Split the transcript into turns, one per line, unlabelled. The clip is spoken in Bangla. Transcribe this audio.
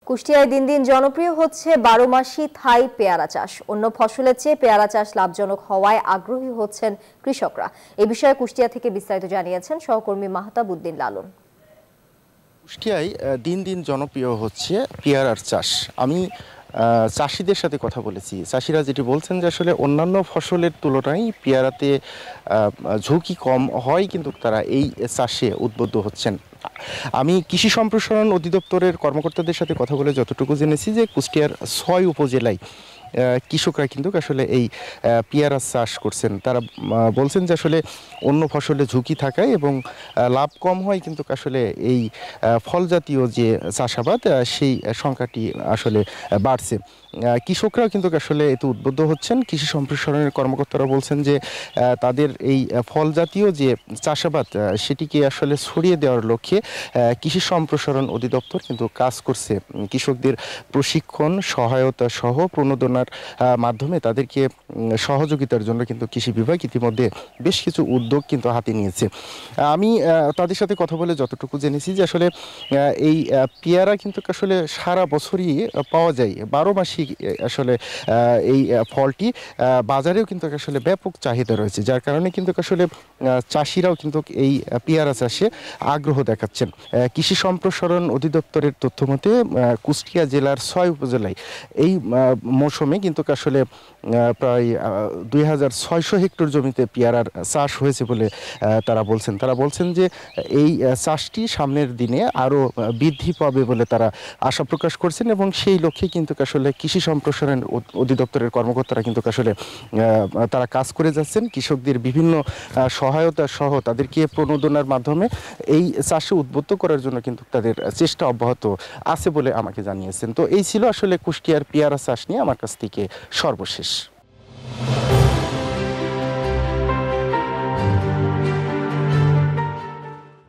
কুষ্টিয়ায় দিন দিন জনপ্রিয় হচ্ছে 12 মাসি থাই পেয়ারা চাষ। অন্য ফসলের চেয়ে পেয়ারা চাষ লাভজনক হওয়ায় আগ্রহী হচ্ছেন কৃষকরা। এ বিষয়ে কুষ্টিয়া থেকে বিস্তারিত জানিয়েছেন সহকর্মী মাহতাব উদ্দিন লালন।
কুষ্টিয়ায় দিন দিন জনপ্রিয় হচ্ছে পেয়ারার চাষ। আমি চাষিদের সাথে কথা বলেছি। চাষিরা যেটি বলছেন যে আসলে অন্যান্য ফসলের তুলনায় পেয়ারাতে ঝুঁকি কম হয়, কিন্তু তারা এই চাষে উদ্বুদ্ধ হচ্ছেন। আমি কৃষি সম্প্রসারণ অধিদপ্তরের কর্মকর্তাদের সাথে কথা বলে যতটুকু জেনেছি যে কুষ্টিয়ার 6 উপজেলায় কৃষকরা কিন্তু আসলে এই পেয়ারা চাষ করছেন। তারা বলছেন যে আসলে অন্য ফসলে ঝুঁকি থাকায় এবং লাভ কম হয়, কিন্তু আসলে এই ফল জাতীয় যে চাষাবাদ সেই সংখ্যাটি আসলে বাড়ছে। কৃষকরাও কিন্তু আসলে এতে উদ্বুদ্ধ হচ্ছেন। কৃষি সম্প্রসারণের কর্মকর্তারা বলছেন যে তাদের এই ফল জাতীয় যে চাষাবাদ সেটিকে আসলে ছড়িয়ে দেওয়ার লক্ষ্যে কৃষি সম্প্রসারণ অধিদপ্তর কিন্তু কাজ করছে। কৃষকদের প্রশিক্ষণ, সহায়তা সহ প্রণোদনার মাধ্যমে তাদেরকে সহযোগিতার জন্য কিন্তু কৃষি বিভাগ ইতিমধ্যে বেশ কিছু উদ্যোগ কিন্তু হাতে নিয়েছে। আমি তাদের সাথে কথা বলে যতটুকু জেনেছি যে আসলে এই পেয়ারা কিন্তু আসলে সারা বছরই পাওয়া যায়, 12 মাসই আসলে এই ফলটি বাজারেও কিন্তু আসলে ব্যাপক চাহিদা রয়েছে, যার কারণে কিন্তু আসলে চাষিরাও কিন্তু এই পেয়ারা চাষে আগ্রহ দেখাচ্ছেন। কৃষি সম্প্রসারণ অধিদপ্তরের তথ্য মতে কুষ্টিয়া জেলার 6 উপজেলায় এই মৌসুমে কিন্তু আসলে প্রায় 2600 হেক্টর জমিতে পেয়ারার চাষ হয়েছে বলে তারা বলছেন যে এই চাষটি সামনের দিনে আরও বৃদ্ধি পাবে বলে তারা আশা প্রকাশ করছেন, এবং সেই লক্ষ্যে কিন্তু আসলে কৃষি সম্প্রসারণ অধিদপ্তরের কর্মকর্তারা কিন্তু আসলে তারা কাজ করে যাচ্ছেন। কৃষকদের বিভিন্ন সহায়তা সহ তাদেরকে প্রণোদনার মাধ্যমে এই চাষে উদ্বুদ্ধ করার জন্য কিন্তু তাদের চেষ্টা অব্যাহত আছে বলে আমাকে জানিয়েছেন। তো এই ছিল আসলে কুষ্টিয়ার পেয়ারা চাষ নিয়ে আমার কাছ থেকে সর্বশেষ।